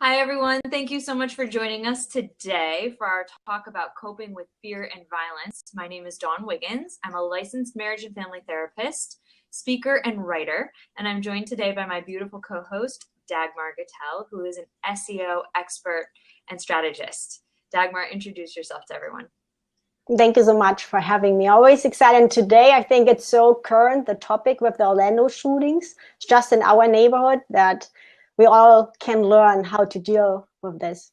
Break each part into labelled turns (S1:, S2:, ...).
S1: Hi, everyone. Thank you so much for joining us today for our talk about coping with fear and violence. My name is Dawn Wiggins. I'm a licensed marriage and family therapist, speaker, and writer, and I'm joined today by my beautiful co-host, Dagmar Gattel, who is an SEO expert and strategist. Dagmar, introduce yourself to everyone.
S2: Thank you so much for having me. Always excited today. I think it's so current, the topic with the Orlando shootings. It's just in our neighborhood that we all can learn how to deal with this.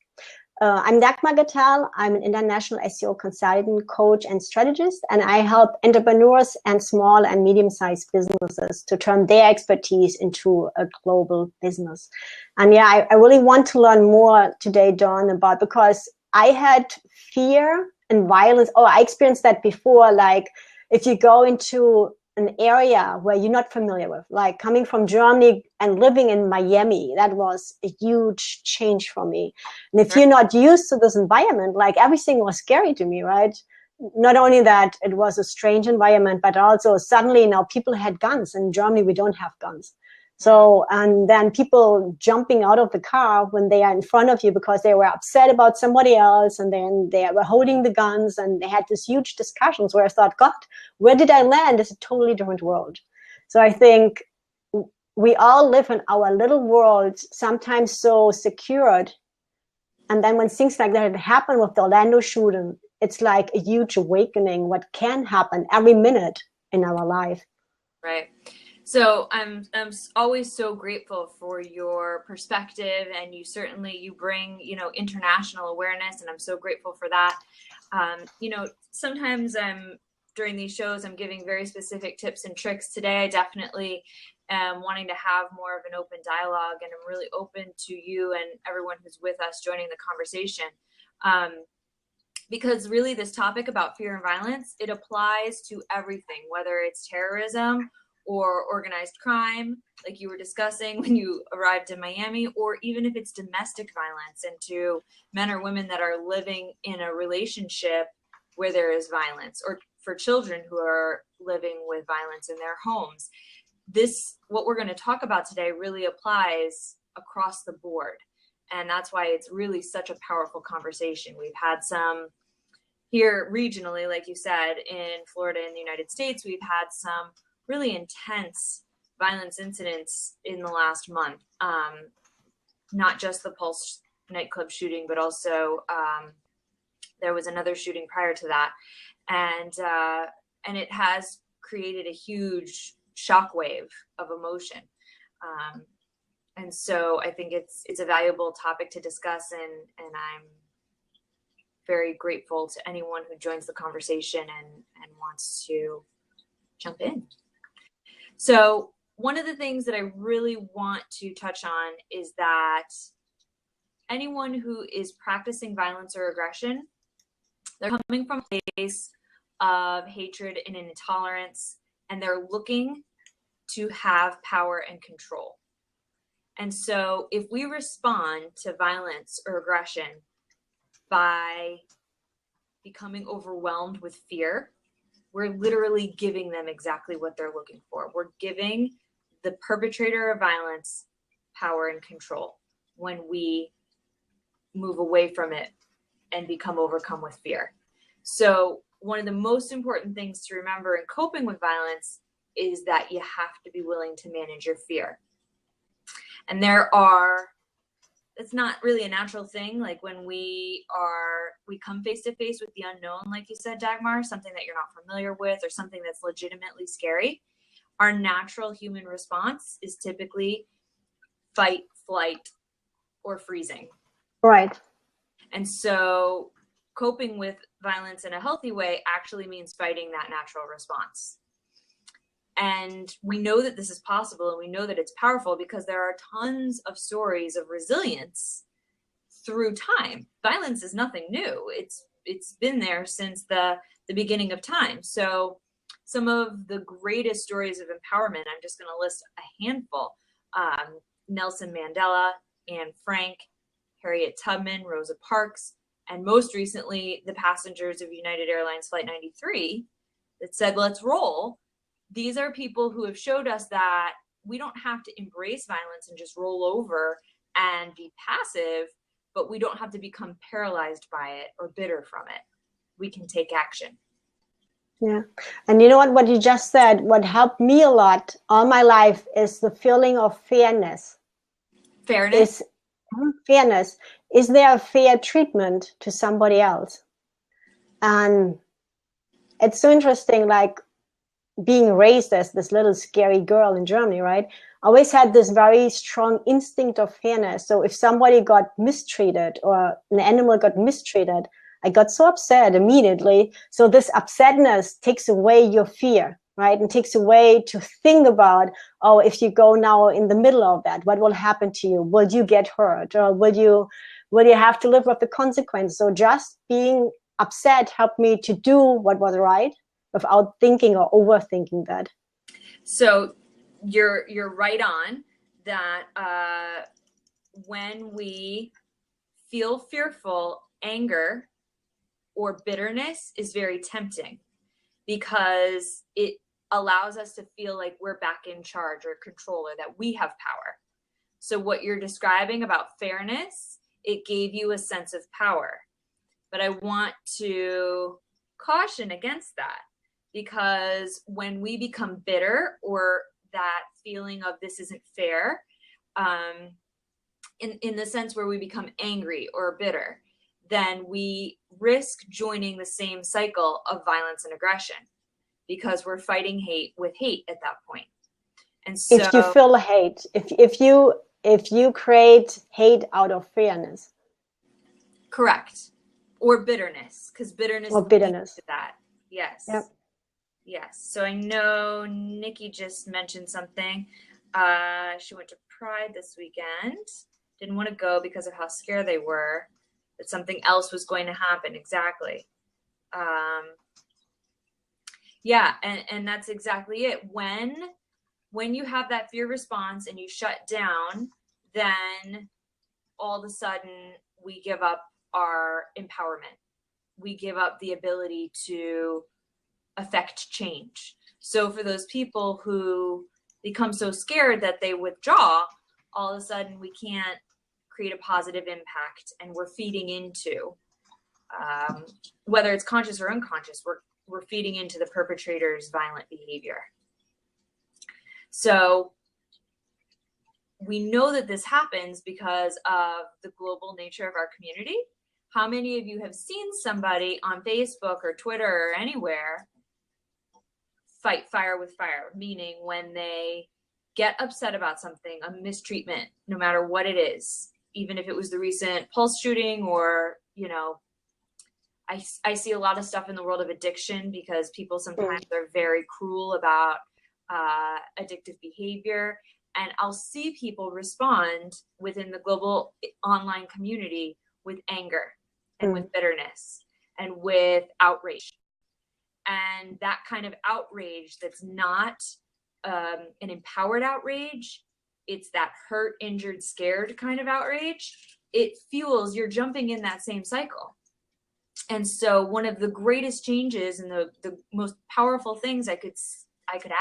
S2: I'm Dagmar Gattel. I'm an international SEO consultant, coach, and strategist, and I help entrepreneurs and small and medium-sized businesses to turn their expertise into a global business. And yeah, I really want to learn more today, Dawn, about because I had fear and violence. Oh, I experienced that before. Like if you go into an area where you're not familiar with, like coming from Germany and living in Miami, that was a huge change for me. And if you're not used to this environment, like everything was scary to me, right? Not only that it was a strange environment, but also suddenly now people had guns. In Germany, we don't have guns. So, and then people jumping out of the car when they are in front of you because they were upset about somebody else, and then they were holding the guns, and they had this huge discussions where I thought, God, where did I land? It's a totally different world. So I think we all live in our little world, sometimes so secured. And then when things like that happen with the Orlando shooting, it's like a huge awakening what can happen every minute in our life.
S1: Right. So I'm always so grateful for your perspective, and you bring international awareness, and I'm so grateful for that. Sometimes during these shows I'm giving very specific tips and tricks. Today I definitely am wanting to have more of an open dialogue, and I'm really open to you and everyone who's with us joining the conversation. Because really this topic about fear and violence, it applies to everything, whether it's terrorism or organized crime, like you were discussing when you arrived in Miami, or even if it's domestic violence and to men or women that are living in a relationship where there is violence, or for children who are living with violence in their homes. What we're going to talk about today really applies across the board. And that's why it's really such a powerful conversation. We've had some here regionally, like you said, in Florida in the United States. We've had some really intense violence incidents in the last month. Not just the Pulse nightclub shooting, but also there was another shooting prior to that. And it has created a huge shockwave of emotion. And so I think it's a valuable topic to discuss, and I'm very grateful to anyone who joins the conversation and wants to jump in. So one of the things that I really want to touch on is that anyone who is practicing violence or aggression, they're coming from a place of hatred and intolerance, and they're looking to have power and control. And so if we respond to violence or aggression by becoming overwhelmed with fear, we're literally giving them exactly what they're looking for. We're giving the perpetrator of violence power and control when we move away from it and become overcome with fear. So one of the most important things to remember in coping with violence is that you have to be willing to manage your fear. And it's not really a natural thing. Like when we come face to face with the unknown, like you said, Dagmar, something that you're not familiar with or something that's legitimately scary, our natural human response is typically fight, flight, or freezing.
S2: Right.
S1: And so coping with violence in a healthy way actually means fighting that natural response. And we know that this is possible, and we know that it's powerful because there are tons of stories of resilience through time. Violence is nothing new. It's been there since the beginning of time. So some of the greatest stories of empowerment, I'm just going to list a handful. Nelson Mandela, Anne Frank, Harriet Tubman, Rosa Parks, and most recently, the passengers of United Airlines Flight 93 that said, let's roll. These are people who have showed us that we don't have to embrace violence and just roll over and be passive, but we don't have to become paralyzed by it or bitter from it. We can take action.
S2: Yeah. And you know what you just said, what helped me a lot all my life is the feeling of fairness.
S1: Fairness?
S2: Fairness. Is there a fair treatment to somebody else? And it's so interesting, like being raised as this little scary girl in Germany, right? I always had this very strong instinct of fairness. So if somebody got mistreated or an animal got mistreated, I got so upset immediately. So this upsetness takes away your fear, right? And takes away to think about, oh, if you go now in the middle of that, what will happen to you? Will you get hurt? Or will you have to live with the consequence? So just being upset helped me to do what was right without thinking or overthinking that.
S1: So you're right on that. When we feel fearful, anger or bitterness is very tempting because it allows us to feel like we're back in charge or control, or that we have power. So what you're describing about fairness, it gave you a sense of power. But I want to caution against that, because when we become bitter, or that feeling of this isn't fair, in the sense where we become angry or bitter, then we risk joining the same cycle of violence and aggression, because we're fighting hate with hate at that point. And so
S2: if you feel hate, if you create hate out of fairness.
S1: Correct. Or bitterness, because bitterness leads to that. Yes.
S2: Yep.
S1: Yes. So I know Nikki just mentioned something. She went to Pride this weekend. Didn't want to go because of how scared they were that something else was going to happen. Exactly. Yeah, and that's exactly it. When you have that fear response and you shut down, then all of a sudden we give up our empowerment. We give up the ability to affect change. So for those people who become so scared that they withdraw, all of a sudden we can't create a positive impact, and we're feeding into, whether it's conscious or unconscious, we're feeding into the perpetrator's violent behavior. So we know that this happens because of the global nature of our community. How many of you have seen somebody on Facebook or Twitter or anywhere fight fire with fire? Meaning when they get upset about something, a mistreatment, no matter what it is, even if it was the recent Pulse shooting, or, you know, I see a lot of stuff in the world of addiction, because people sometimes are very cruel about addictive behavior. And I'll see people respond within the global online community with anger and with bitterness and with outrage. And that kind of outrage that's not an empowered outrage, it's that hurt, injured, scared kind of outrage. It fuels, you're jumping in that same cycle. And so one of the greatest changes and the most powerful things I could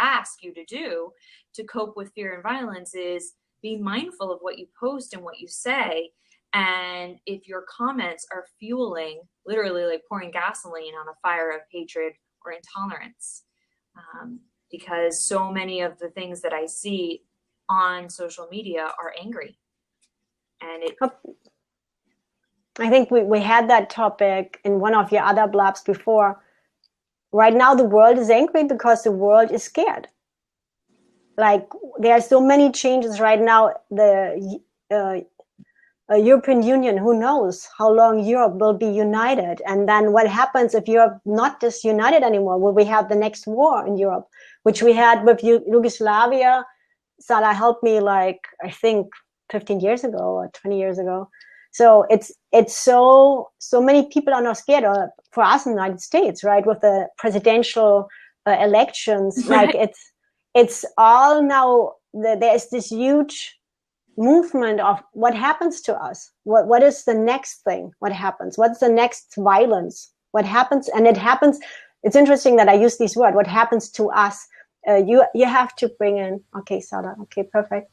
S1: ask you to do to cope with fear and violence is be mindful of what you post and what you say. And if your comments are fueling, literally like pouring gasoline on a fire of hatred or intolerance, because so many of the things that I see on social media are angry. And
S2: I think we had that topic in one of your other blogs before. Right now, the world is angry because the world is scared. Like, there are so many changes right now. The European Union, who knows how long Europe will be united? And then what happens if Europe not disunited anymore? Will we have the next war in Europe, which we had with Yugoslavia? Sarah helped me, like, I think 15 years ago or 20 years ago. So it's so many people are not scared. Or for us in the United States, right, with the presidential elections, like it's all now. There's this huge movement of what happens to us. What is the next thing? What happens? What's the next violence? What happens? And it happens. It's interesting that I use this word. What happens to us? You have to bring in. Okay, Sarah. Okay, perfect.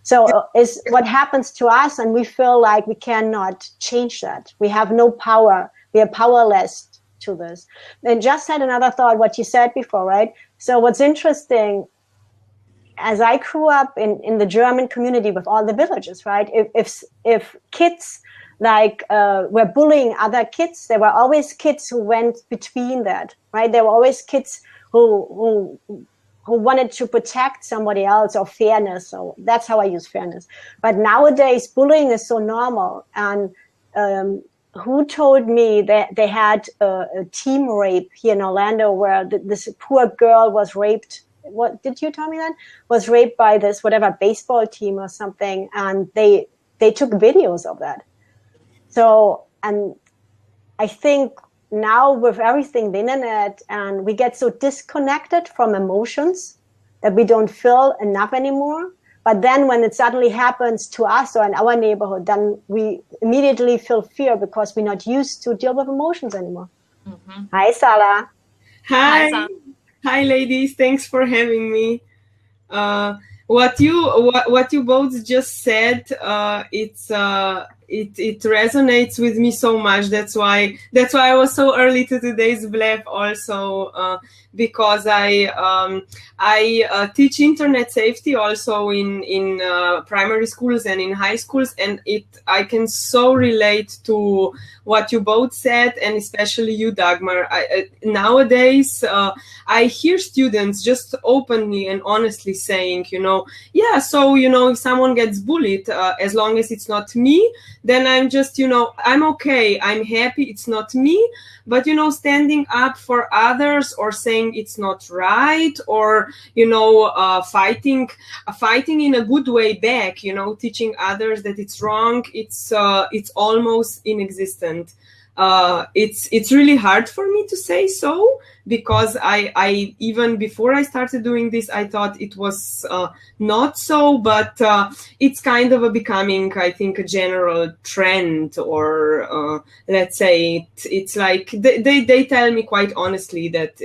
S2: So is what happens to us, and we feel like we cannot change that. We have no power. We are powerless to this. And just had another thought, what you said before, right? So what's interesting, as I grew up in the German community with all the villages, right? If kids like were bullying other kids, there were always kids who went between that, right? There were always kids who wanted to protect somebody else, or fairness. So that's how I use fairness. But nowadays, bullying is so normal. And who told me that they had a team rape here in Orlando, where this poor girl was raped? What did you tell me that? Was raped by this whatever baseball team or something, and they took videos of that. So, and I think now with everything, the internet, and we get so disconnected from emotions that we don't feel enough anymore. But then when it suddenly happens to us or in our neighborhood, then we immediately feel fear because we're not used to deal with emotions anymore. Mm-hmm. Hi, Sala.
S3: Hi. Hi, ladies. Thanks for having me. What you both just said, it resonates with me so much. That's why I was so early to today's blab also, because I teach internet safety also in primary schools and in high schools, and I can so relate to what you both said, and especially you, Dagmar. Nowadays, I hear students just openly and honestly saying, yeah, so, if someone gets bullied, as long as it's not me, then I'm just, I'm okay, I'm happy, it's not me. But, standing up for others, or saying it's not right, or, fighting in a good way back, teaching others that it's wrong, it's almost inexistent. It's really hard for me to say so, because I even before I started doing this, I thought it was not so, but it's kind of becoming, I think, a general trend, or let's say it's like they tell me quite honestly that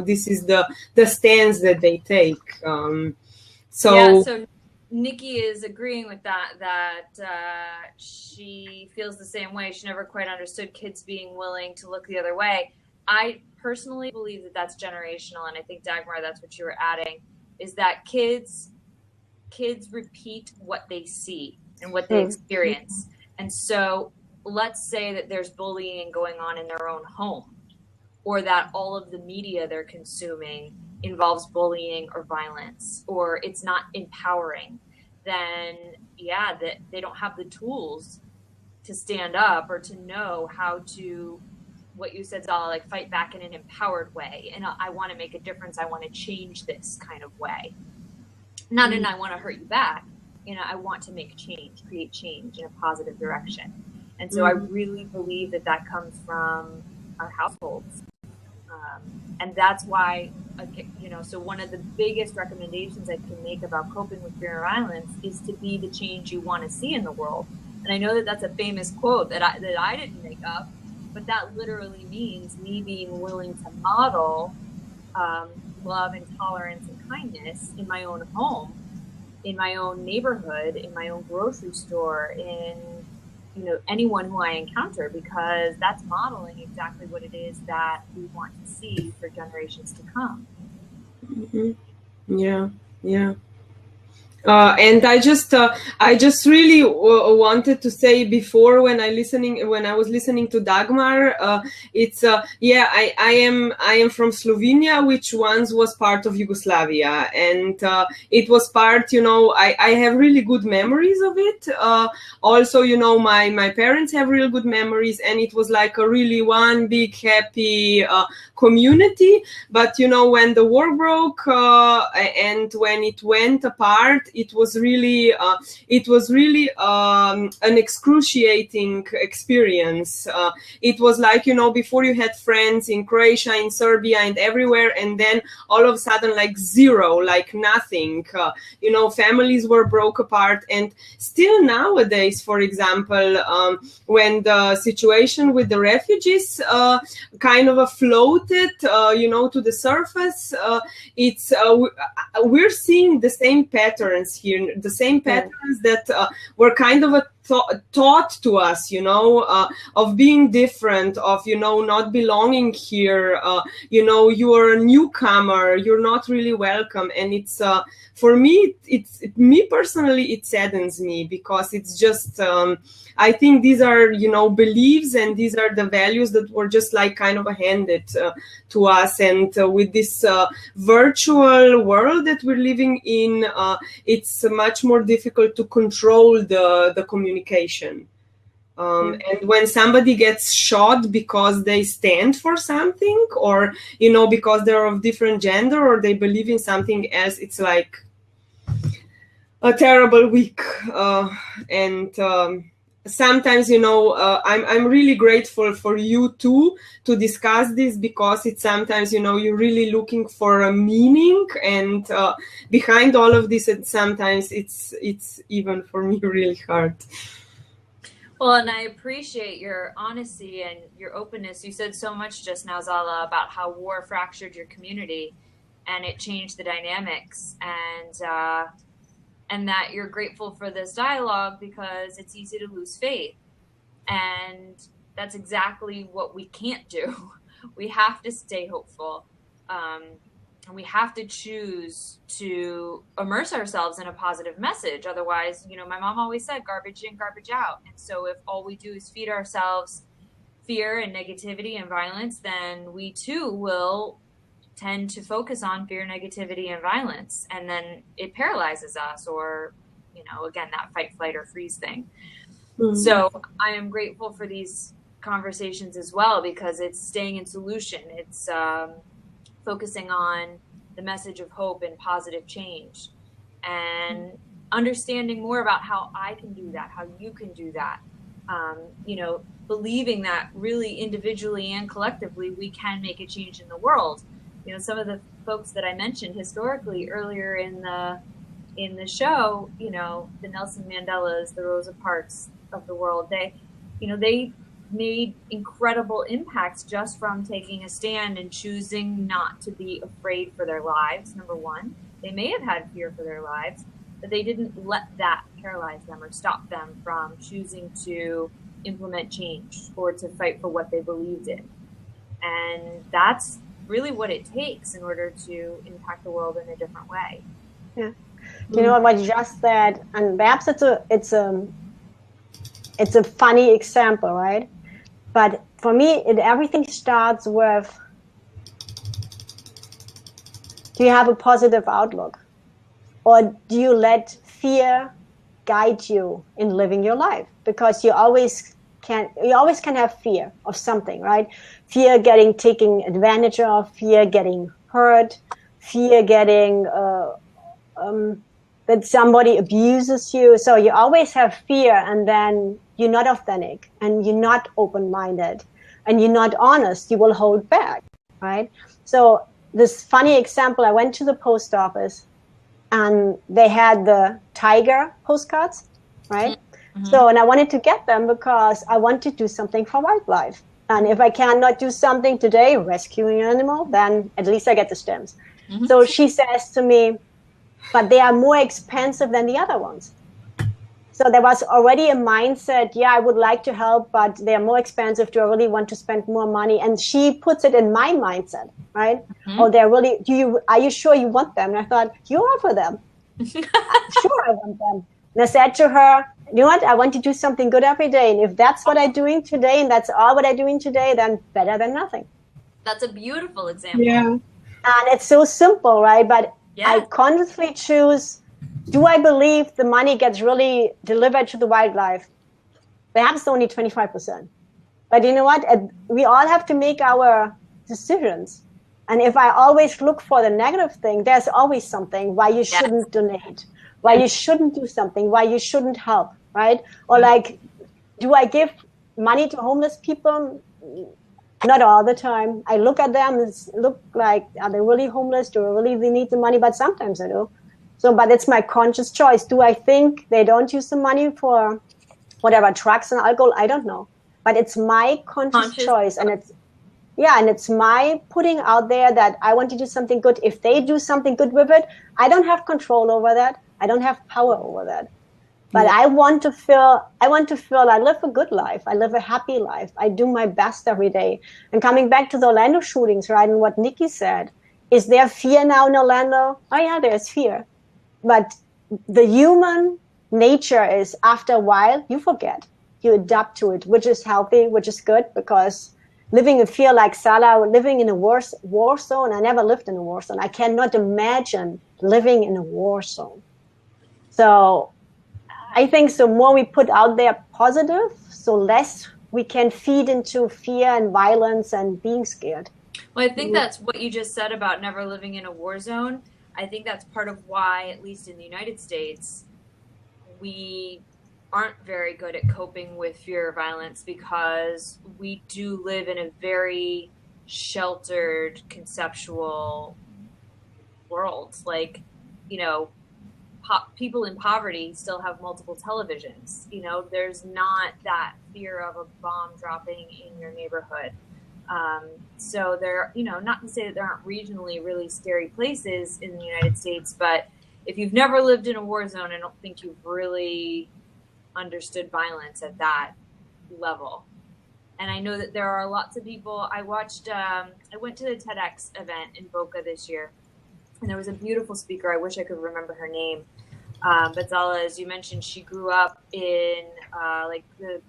S3: this is the stance that they take.
S1: So Nikki is agreeing with that she feels the same way. She never quite understood kids being willing to look the other way. I personally believe that that's generational, and I think, Dagmar, that's what you were adding, is that kids repeat what they see and what they experience. And so let's say that there's bullying going on in their own home, or that all of the media they're consuming involves bullying or violence, or it's not empowering, then that they don't have the tools to stand up or to know how to, what you said, Zala, like fight back in an empowered way. And I want to make a difference. I want to change this kind of way. Not in I want to hurt you back. I want to make change, create change in a positive direction. And so I really believe that comes from our households. And that's why, so one of the biggest recommendations I can make about coping with fear and violence is to be the change you want to see in the world. And I know that that's a famous quote that I didn't make up, but that literally means me being willing to model love and tolerance and kindness in my own home, in my own neighborhood, in my own grocery store, in anyone who I encounter, because that's modeling exactly what it is that we want to see for generations to come.
S3: Mm-hmm. Yeah. And I just really wanted to say before, when I was listening to Dagmar, I am from Slovenia, which once was part of Yugoslavia, and it was part, I have really good memories of it. Also, my parents have real good memories, and it was like a really one big happy community. But when the war broke and when it went apart, it was really an excruciating experience. It was like, before you had friends in Croatia, in Serbia, and everywhere, and then all of a sudden, like zero, like nothing. Families were broke apart. And still nowadays, for example, when the situation with the refugees kind of floated, to the surface, we're seeing the same pattern patterns here, the same patterns that were kind of taught to us, of being different, of, not belonging here, you're a newcomer, you're not really welcome. And it's, for me, me personally, it saddens me, because it's just, I think these are, beliefs, and these are the values that were just like kind of handed to us. And with this virtual world that we're living in, it's much more difficult to control the communication. And when somebody gets shot because they stand for something, or, because they're of different gender, or they believe in something else, it's like a terrible week. Sometimes, I'm really grateful for you too to discuss this, because it's sometimes, you're really looking for a meaning, and behind all of this, and sometimes it's even for me really hard.
S1: Well, and I appreciate your honesty and your openness. You said so much just now, Zala, about how war fractured your community and it changed the dynamics, and that you're grateful for this dialogue because it's easy to lose faith. And that's exactly what we can't do. We have to stay hopeful. And we have to choose to immerse ourselves in a positive message. Otherwise, my mom always said, garbage in, garbage out. And so if all we do is feed ourselves fear and negativity and violence, then we too will tend to focus on fear, negativity, and violence. And then it paralyzes us, or, again, that fight, flight, or freeze thing. Mm-hmm. So I am grateful for these conversations as well, because it's staying in solution. It's focusing on the message of hope and positive change, and understanding more about how I can do that, how you can do that. Believing that really individually and collectively we can make a change in the world. Some of the folks that I mentioned historically earlier in the show, the Nelson Mandelas, the Rosa Parks of the world, they made incredible impacts just from taking a stand and choosing not to be afraid for their lives. Number one, they may have had fear for their lives, but they didn't let that paralyze them or stop them from choosing to implement change or to fight for what they believed in. And that's really what it takes in order to impact the world in a different way.
S2: Yeah. What you just said, and perhaps it's a funny example, right? But for me, everything starts with, do you have a positive outlook? Or do you let fear guide you in living your life? Because you always can have fear of something, right? Fear getting taken advantage of, fear getting hurt, fear getting that somebody abuses you. So you always have fear, and then you're not authentic, and you're not open-minded, and you're not honest. You will hold back, right? So this funny example, I went to the post office, and they had the tiger postcards, right? Mm-hmm. So, and I wanted to get them because I want to do something for wildlife. And if I cannot do something today, rescuing an animal, then at least I get the stems. Mm-hmm. So she says to me, but they are more expensive than the other ones. So there was already a mindset, yeah, I would like to help, but they're more expensive. Do I really want to spend more money? And she puts it in my mindset, right? Mm-hmm. Oh, they're really, are you sure you want them? And I thought, you offer them. Sure, I want them. And I said to her, you know what? I want to do something good every day. And if that's what I'm doing today, and that's all what I'm doing today, then better than nothing.
S1: That's a beautiful example.
S3: Yeah.
S2: And it's so simple, right? But yeah. I consciously choose, do I believe the money gets really delivered to the wildlife? Perhaps only 25%. But you know what? We all have to make our decisions. And if I always look for the negative thing, there's always something why you shouldn't donate, why you shouldn't do something, why you shouldn't help, right? Or like, do I give money to homeless people? Not all the time. I look at them and look like, are they really homeless? Do they really need the money? But sometimes I do. So, but it's my conscious choice. Do I think they don't use the money for whatever, drugs and alcohol? I don't know. But it's my conscious choice. And it's my putting out there that I want to do something good. If they do something good with it, I don't have control over that. I don't have power over that. But I want to feel I live a good life. I live a happy life. I do my best every day. And coming back to the Orlando shootings, right, and what Nikki said, is there fear now in Orlando? Oh yeah, there's fear. But the human nature is, after a while, you forget. You adapt to it, which is healthy, which is good, because living in fear like Salah, living in a war zone, I never lived in a war zone. I cannot imagine living in a war zone. So I think the more we put out there positive, so less we can feed into fear and violence and being scared.
S1: Well, I think that's what you just said about never living in a war zone. I think that's part of why, at least in the United States, we aren't very good at coping with fear or violence, because we do live in a very sheltered, conceptual world. Like, you know, people in poverty still have multiple televisions. You know, there's not that fear of a bomb dropping in your neighborhood. So there, you know, not to say that there aren't regionally really scary places in the United States, but if you've never lived in a war zone, I don't think you've really understood violence at that level. And I know that there are lots of people. I went to the TEDx event in Boca this year, and there was a beautiful speaker. I wish I could remember her name. But Zala, as you mentioned, she grew up in like the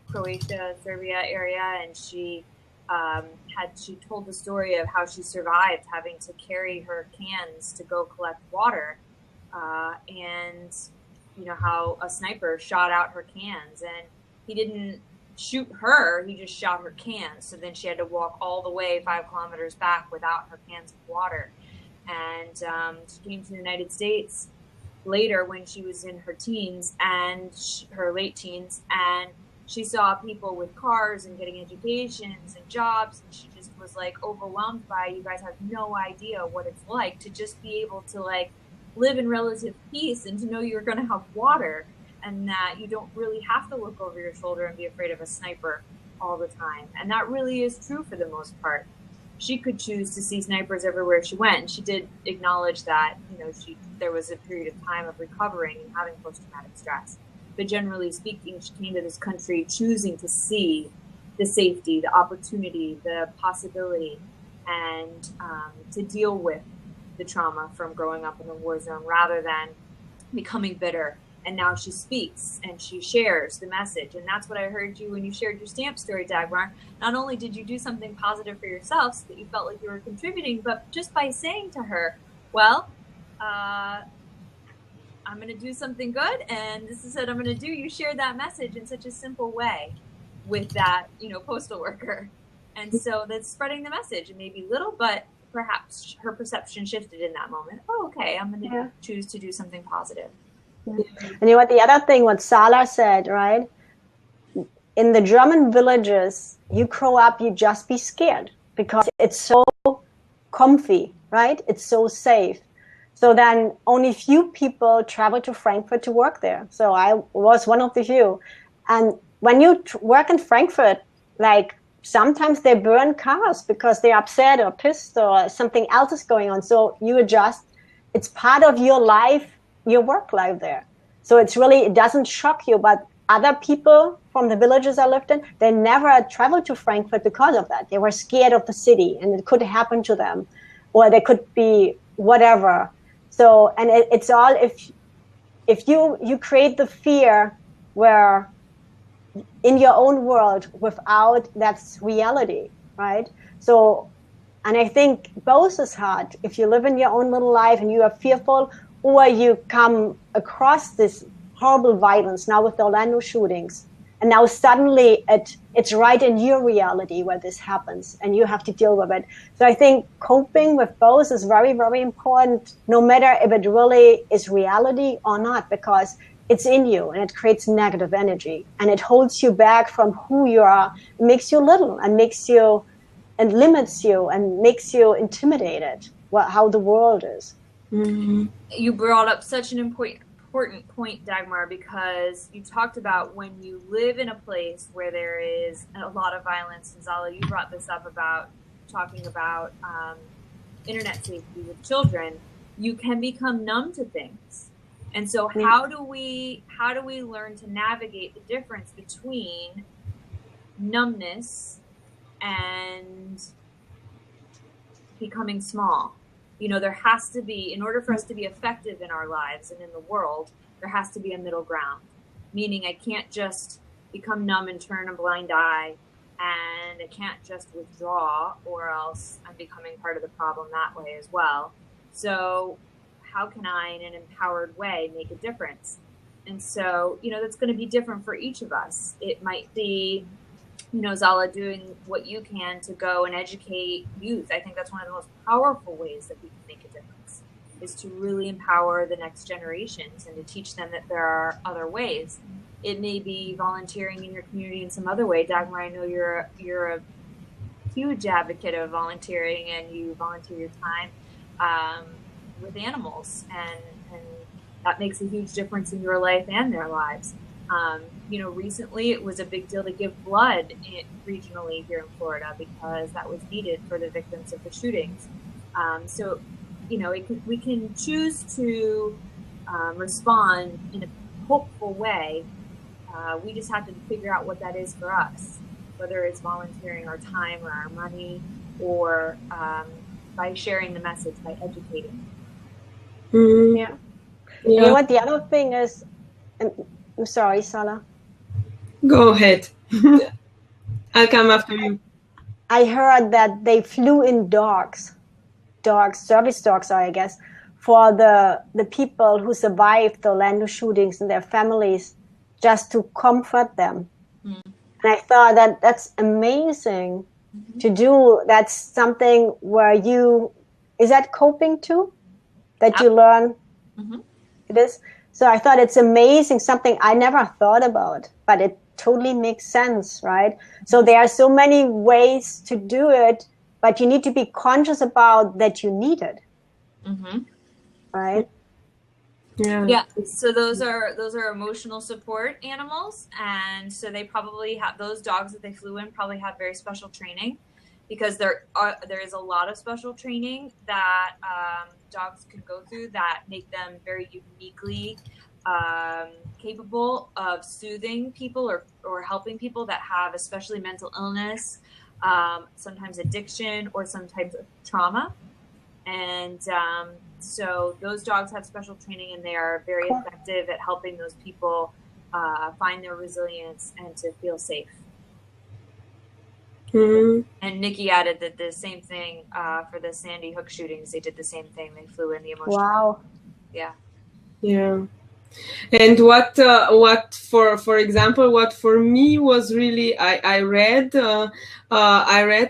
S1: Croatia, Serbia area, and she told the story of how she survived having to carry her cans to go collect water, and you know how a sniper shot out her cans, and he didn't shoot her, he just shot her cans. So then she had to walk all the way 5 kilometers back without her cans of water. And she came to the United States later when she was in her teens and her late teens, and she saw people with cars and getting educations and jobs, and she just was like overwhelmed by, you guys have no idea what it's like to just be able to like live in relative peace and to know you're going to have water, and that you don't really have to look over your shoulder and be afraid of a sniper all the time. And that really is true for the most part. She could choose to see snipers everywhere she went, and she did acknowledge that, you know, there was a period of time of recovering and having post-traumatic stress. But generally speaking, she came to this country choosing to see the safety, the opportunity, the possibility, and to deal with the trauma from growing up in a war zone rather than becoming bitter. And now she speaks and she shares the message. And that's what I heard you when you shared your stamp story, Dagmar. Not only did you do something positive for yourself so that you felt like you were contributing, but just by saying to her, well, I'm going to do something good, and this is what I'm going to do. You shared that message in such a simple way with that, you know, postal worker. And so that's spreading the message. It may be little, but perhaps her perception shifted in that moment. Oh, okay, I'm going to choose to do something positive.
S2: Yeah. And you know what, the other thing, what Salah said, right? In the German villages, you grow up, you just be scared because it's so comfy, right? It's so safe. So then only few people travel to Frankfurt to work there. So I was one of the few. And when you work in Frankfurt, like sometimes they burn cars because they're upset or pissed or something else is going on. So you adjust. It's part of your life, your work life there. So it's really, it doesn't shock you, but other people from the villages I lived in, they never traveled to Frankfurt because of that. They were scared of the city and it could happen to them, or they could be whatever. So, and it's all, if you create the fear where in your own world without, that's reality, right? So, and I think both is hard. If you live in your own little life and you are fearful, or you come across this horrible violence now with the Orlando shootings, and now suddenly it's right in your reality where this happens and you have to deal with it. So I think coping with both is very, very important, no matter if it really is reality or not, because it's in you and it creates negative energy and it holds you back from who you are, makes you little and makes you and limits you and makes you intimidated how the world is.
S3: Mm-hmm.
S1: You brought up such an important point, Dagmar, because you talked about when you live in a place where there is a lot of violence, and Zala, you brought this up about talking about internet safety with children, you can become numb to things. And so how do we learn to navigate the difference between numbness and becoming small? You know, there has to be, in order for us to be effective in our lives and in the world, there has to be a middle ground. Meaning I can't just become numb and turn a blind eye, and I can't just withdraw, or else I'm becoming part of the problem that way as well. So how can I, in an empowered way, make a difference? And so, you know, that's going to be different for each of us. It might be, you know, Zala, doing what you can to go and educate youth. I think that's one of the most powerful ways that we can make a difference, is to really empower the next generations and to teach them that there are other ways. It may be volunteering in your community in some other way. Dagmar, I know you're a huge advocate of volunteering, and you volunteer your time with animals, and that makes a huge difference in your life and their lives. You know, recently it was a big deal to give blood regionally here in Florida, because that was needed for the victims of the shootings. So, you know, we can choose to respond in a hopeful way. We just have to figure out what that is for us, whether it's volunteering our time or our money, or by sharing the message, by educating.
S2: Mm-hmm. Yeah. You know what the other thing is? I'm sorry, Zala.
S3: Go ahead. I'll come after you.
S2: I heard that they flew in dogs, service dogs, I guess, for the people who survived the Orlando shootings and their families, just to comfort them. Mm. And I thought that's amazing to do. That's something where is that coping too? That you learn? Mm-hmm. It is. So I thought it's amazing, something I never thought about, but it totally makes sense, right? So there are so many ways to do it, but you need to be conscious about that you need it. Mm-hmm. Right?
S1: Yeah. So those are emotional support animals, and so they probably have, those dogs that they flew in probably have very special training, because there is a lot of special training that dogs can go through that make them very uniquely capable of soothing people or helping people that have especially mental illness, sometimes addiction, or some types of trauma. And so those dogs have special training, and they are very effective at helping those people find their resilience and to feel safe. Mm-hmm. And Nikki added that the same thing for the Sandy Hook shootings. They did the same thing. They flew in the emotional.
S2: Wow.
S1: Yeah.
S3: Yeah. And what for example, what for me was really, I read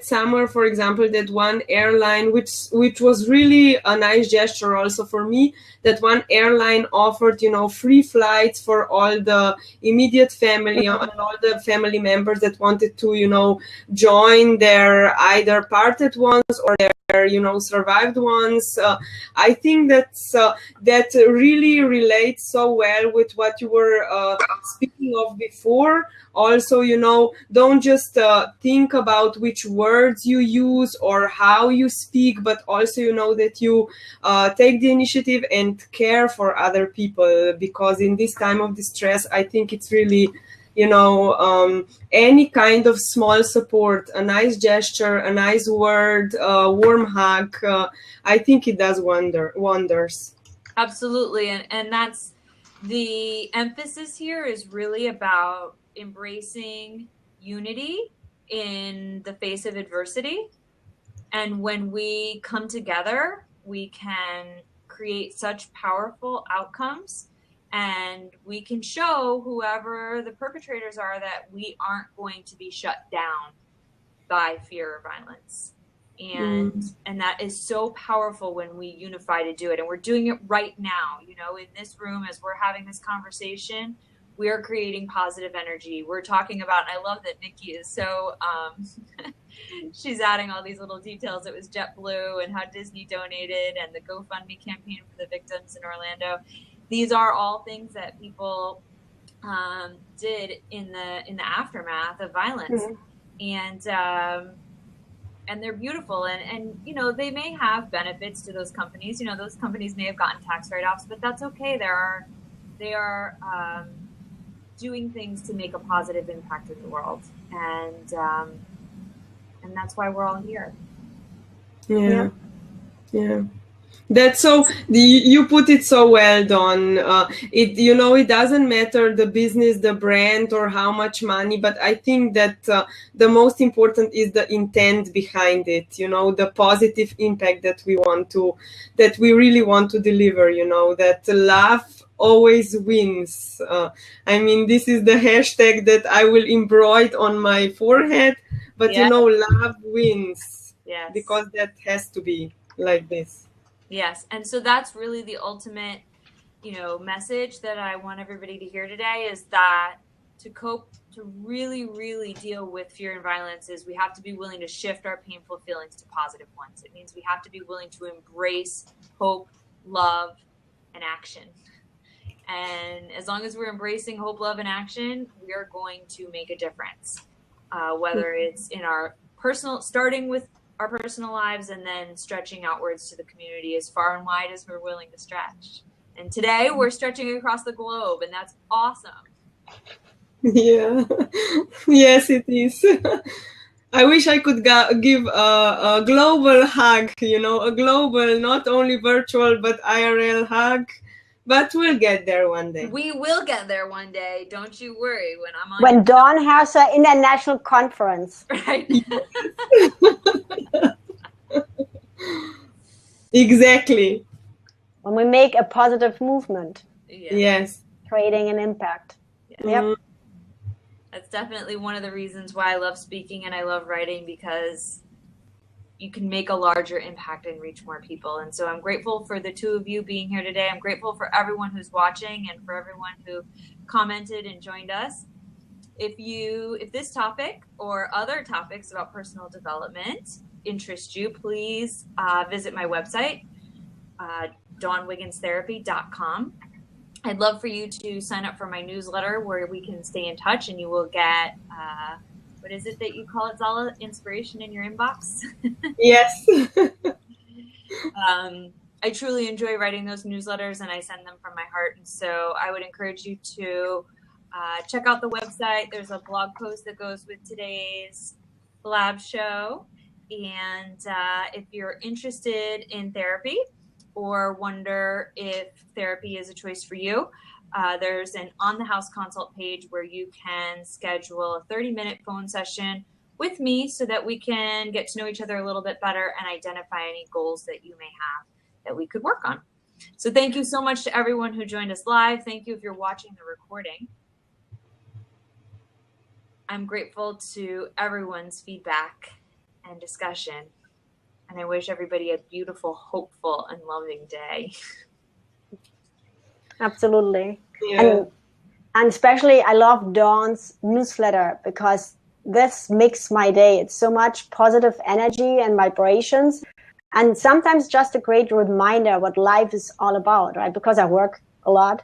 S3: somewhere, for example, that one airline, which was really a nice gesture also for me, that one airline offered, you know, free flights for all the immediate family and all the family members that wanted to, you know, join their either parted ones or their, you know, survived ones. I think that really relates so well with what you were speaking of before. Also, you know, don't just think about which words you use or how you speak, but also, you know, that you take the initiative and care for other people, because in this time of distress, I think it's really, you know, any kind of small support, a nice gesture, a nice word, a warm hug, I think it does wonders.
S1: Absolutely. And that's the emphasis here, is really about embracing unity in the face of adversity. And when we come together, we can create such powerful outcomes, and we can show whoever the perpetrators are that we aren't going to be shut down by fear or violence. And that is so powerful when we unify to do it. And we're doing it right now, you know, in this room, as we're having this conversation, we are creating positive energy. We're talking about, and I love that Nikki is so, she's adding all these little details. It was JetBlue and how Disney donated, and the GoFundMe campaign for the victims in Orlando. These are all things that people did in the aftermath of violence. And and they're beautiful, and you know, they may have benefits to those companies. You know, those companies may have gotten tax write-offs, but that's okay. They are doing things to make a positive impact in the world, and that's why we're all here.
S3: Yeah. That's so, you put it so well, Dawn. It doesn't matter the business, the brand, or how much money, but I think that the most important is the intent behind it. You know, the positive impact that we really want to deliver. You know, that love always wins. I mean, this is the hashtag that I will embroider on my forehead. But you know, love wins.
S1: Yes.
S3: Because that has to be like this.
S1: Yes. And so that's really the ultimate, you know, message that I want everybody to hear today, is that to really, really deal with fear and violence is we have to be willing to shift our painful feelings to positive ones. It means we have to be willing to embrace hope, love, and action. And as long as we're embracing hope, love, and action, we are going to make a difference. Whether it's in our starting with our personal lives and then stretching outwards to the community as far and wide as we're willing to stretch. And today we're stretching across the globe, and that's awesome.
S3: Yeah. Yes, it is. I wish I could give a global hug, you know, a global, not only virtual, but IRL hug. But we'll get there one day.
S1: We will get there one day. Don't you worry.
S2: When Dawn has her international conference.
S1: Right.
S3: Exactly.
S2: When we make a positive movement.
S3: Yes.
S2: Creating an impact.
S1: Yeah. Yep. That's definitely one of the reasons why I love speaking and I love writing, because you can make a larger impact and reach more people. And so I'm grateful for the two of you being here today. I'm grateful for everyone who's watching and for everyone who commented and joined us. If this topic or other topics about personal development interest you, please visit my website, DawnWigginsTherapy.com. I'd love for you to sign up for my newsletter where we can stay in touch, and you will get what is it that you call it, Zala? Inspiration in your inbox?
S3: Yes.
S1: I truly enjoy writing those newsletters, and I send them from my heart. And so I would encourage you to check out the website. There's a blog post that goes with today's Blab show. And if you're interested in therapy or wonder if therapy is a choice for you, there's an On the House consult page where you can schedule a 30-minute phone session with me so that we can get to know each other a little bit better and identify any goals that you may have that we could work on. So thank you so much to everyone who joined us live. Thank you if you're watching the recording. I'm grateful to everyone's feedback and discussion, and I wish everybody a beautiful, hopeful, and loving day.
S2: Absolutely.
S3: Yeah.
S2: And especially I love Dawn's newsletter, because this makes my day. It's so much positive energy and vibrations, and sometimes just a great reminder what life is all about, right? Because I work a lot,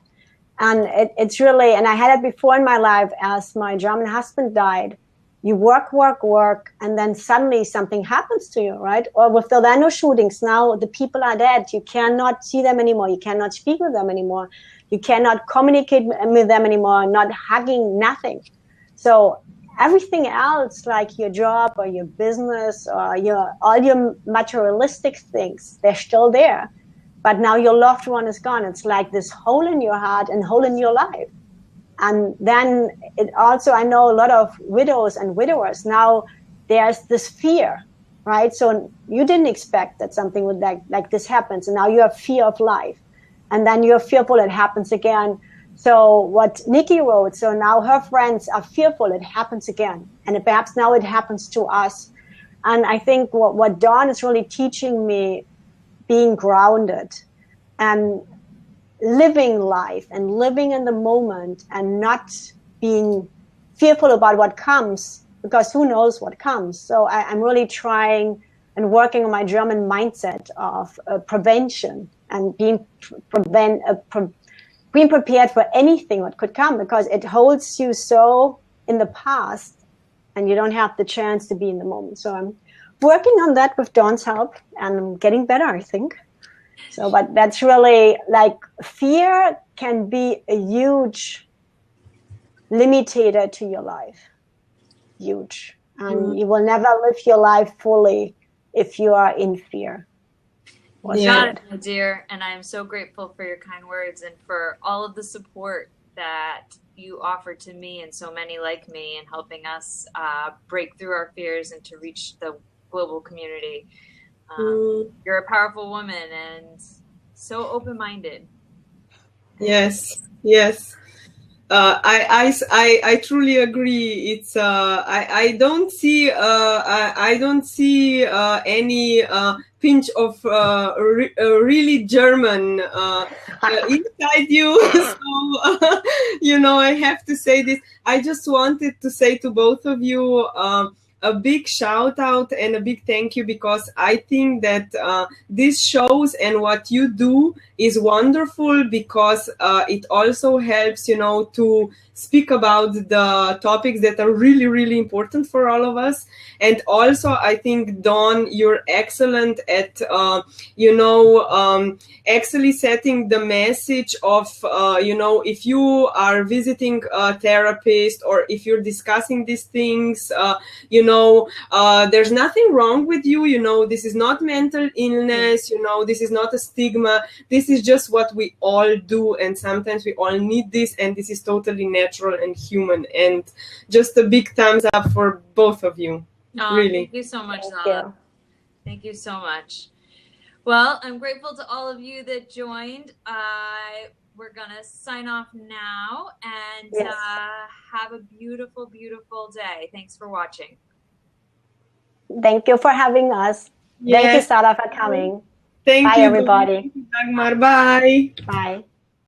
S2: and it's really, and I had it before in my life as my German husband died. You work, and then suddenly something happens to you, right? Or with the Orlando shootings, now the people are dead. You cannot see them anymore. You cannot speak with them anymore. You cannot communicate with them anymore, not hugging, nothing. So everything else, like your job or your business or all your materialistic things, they're still there. But now your loved one is gone. It's like this hole in your heart and hole in your life. And then it also, I know a lot of widows and widowers. Now there's this fear, right? So you didn't expect that something would like this happens. And now you have fear of life. And then you're fearful it happens again. So what Nikki wrote, so now her friends are fearful it happens again. And perhaps now it happens to us. And I think what Dawn is really teaching me, being grounded and living life and living in the moment and not being fearful about what comes, because who knows what comes. So I'm really trying and working on my German mindset of prevention and being prepared for anything that could come, because it holds you so in the past and you don't have the chance to be in the moment. So I'm working on that with Dawn's help and getting better, I think. So, but that's really like fear can be a huge limitator to your life. Huge. And you will never live your life fully if you are in fear.
S1: Got it, my dear. And I am so grateful for your kind words and for all of the support that you offer to me and so many like me in helping us break through our fears and to reach the global community. You're a powerful woman and so open-minded.
S3: Yes. I truly agree. It's I don't see any pinch of really German inside you. So I have to say this. I just wanted to say to both of you a big shout out and a big thank you, because I think that this shows and what you do is wonderful, because it also helps, to speak about the topics that are really, really important for all of us. And also, I think, Dawn, you're excellent at, actually setting the message of, if you are visiting a therapist or if you're discussing these things, there's nothing wrong with you. This is not mental illness, this is not a stigma. This is just what we all do. And sometimes we all need this. And this is totally natural and human. And just a big thumbs up for both of you. Really.
S1: Thank you so much, Zala. Thank you so much. Well, I'm grateful to all of you that joined. We're going to sign off now and have a beautiful, beautiful day. Thanks for watching.
S2: Thank you for having us. Thank you, Zala, for coming.
S3: Thank
S2: Bye,
S3: you,
S2: everybody.
S3: Dagmar. Bye.
S2: Bye.